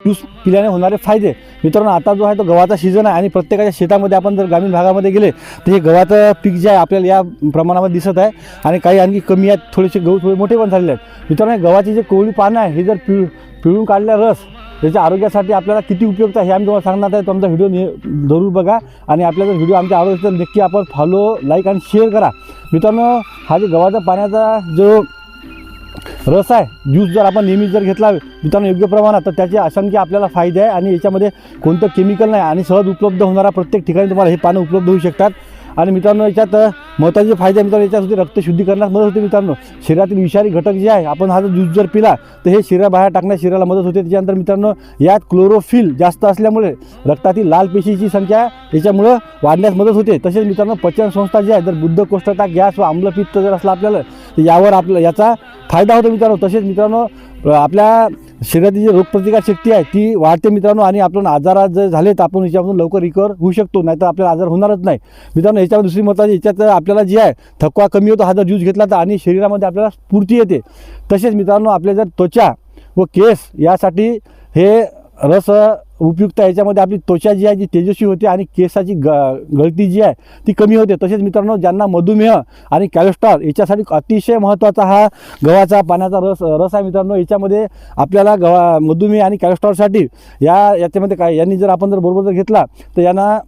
Juice पिल्याने होणारे फायदे मित्रांनो, आता जो आहे तो गव्हाचा सीझन आहे आणि प्रत्येकाच्या शेतामध्ये आपण जर ग्रामीण भागामध्ये गेले तर हे गव्हाचं पीक जे आहे आपल्याला या प्रमाणामध्ये दिसत आहे आणि काही आणखी कमी आहेत, थोडेसे गहू थोडे मोठे पण झालेले आहेत मित्रांनो. गव्हाची जे कोवळी पानं आहे हे जर पिळून काढल्या रस त्याच्या आरोग्यासाठी आपल्याला किती उपयुक्त आहे हे आम्ही तुम्हाला सांगणार आहे. तुमचा व्हिडिओ जरूर बघा आणि आपल्याला व्हिडिओ आमच्या आवडत असेल नक्की आपण फॉलो, लाईक आणि शेअर करा मित्रांनो. हा जे गव्हाचा पाण्याचा जो रस आहे, ज्यूस जर आपण नेहमी जर घेतला मित्रांनो योग्य प्रमाणात तर त्याचे असंख्य आपल्याला फायदे आहे आणि याच्यामध्ये कोणतं केमिकल नाही आणि सहज उपलब्ध होणारा प्रत्येक ठिकाणी तुम्हाला हे पानं उपलब्ध होऊ शकतात. आणि मित्रांनो याच्यात महत्त्वाचे फायदे मित्रांनो, याच्यासाठी रक्त शुद्धीकरणास मदत होते मित्रांनो. शरीरातील विषारी घटक जे आहे आपण हा ज्यूस जर पिला तर हे शरीराबाहेर टाकण्यास शरीराला मदत होते. त्याच्यानंतर मित्रांनो यात क्लोरोफिल जास्त असल्यामुळे रक्तातील लाल पेशीची संख्या याच्यामुळं वाढण्यास मदत होते. तसेच मित्रांनो पचन संस्था जी आहे, जर बद्धकोष्ठता, गॅस व आम्लपित्त जर असलं आपल्याला तर यावर आपलं याचा फायदा होतो मित्रांनो. तसेच मित्रांनो आपल्या शरीराची जी रोगप्रतिकार शक्ती आहे ती वाढते मित्रांनो आणि आपण आजारात जर झाले तर आपण याच्यामधून लवकर रिकवर होऊ शकतो, नाहीतर आपल्याला आजार होणारच नाही मित्रांनो. याच्यावर दुसरी महत्त्वाची, याच्यात आपल्याला जी आहे थकवा कमी होतो हा जर ज्यूस घेतला तर आणि शरीरामध्ये आपल्याला स्फूर्ती येते. तसेच मित्रांनो आपल्या जर त्वचा व केस यासाठी हे रस उपयुक्त आहे. याच्यामध्ये आपली त्वचा जी आहे ती तेजस्वी होते आणि केसाची गळती जी आहे ती कमी होते. तसेच मित्रांनो ज्यांना मधुमेह आणि कॅलेस्ट्रॉल याच्यासाठी अतिशय महत्त्वाचा हा गव्हाचा पाण्याचा रस आहे मित्रांनो. याच्यामध्ये आपल्याला मधुमेह आणि कॅलेस्ट्रॉलसाठी याच्यामध्ये काय यांनी जर आपण जर बरोबर जर घेतला तर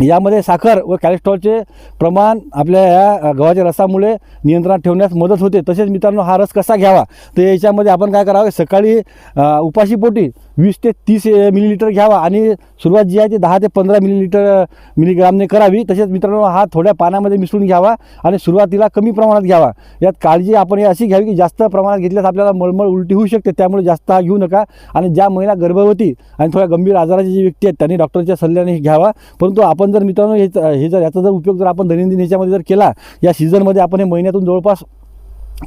यामध्ये साखर व कॅलेस्ट्रॉलचे प्रमाण आपल्या या गव्हाच्या रसामुळे नियंत्रणात ठेवण्यास मदत होते. तसेच मित्रांनो हा रस कसा घ्यावा तर याच्यामध्ये आपण काय करावं, सकाळी उपाशीपोटी 20 ते 30 मिलीलिटर घ्यावा आणि सुरुवात जी आहे ती 10 ते 15 मिलीग्रामने करावी. तसेच मित्रांनो हा थोड्या पाण्यामध्ये मिसळून घ्यावा आणि सुरुवातीला कमी प्रमाणात घ्यावा. यात काळजी आपण अशी घ्यावी की जास्त प्रमाणात घेतल्यास आपल्याला मळमळ उलटी होऊ शकते, त्यामुळे जास्त हा घेऊ नका. आणि ज्या महिला गर्भवती आणि थोड्या गंभीर आजाराची जी व्यक्ती आहेत त्यांनी डॉक्टरच्या सल्ल्याने घ्यावा. परंतु आपण जर मित्रांनो हे जर याचा जर उपयोग जर आपण दैनंदिन ह्याच्यामध्ये जर केला या सीझनमध्ये, आपण हे महिन्यातून जवळपास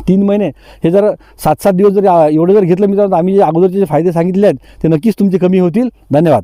3 महिने हे जर 7-7 दिवस जर एवढं जर घेतलं मित्रांनो, आम्ही जे अगोदरचे जे फायदे सांगितले आहेत ते नक्कीच तुमचे कमी होतील. धन्यवाद.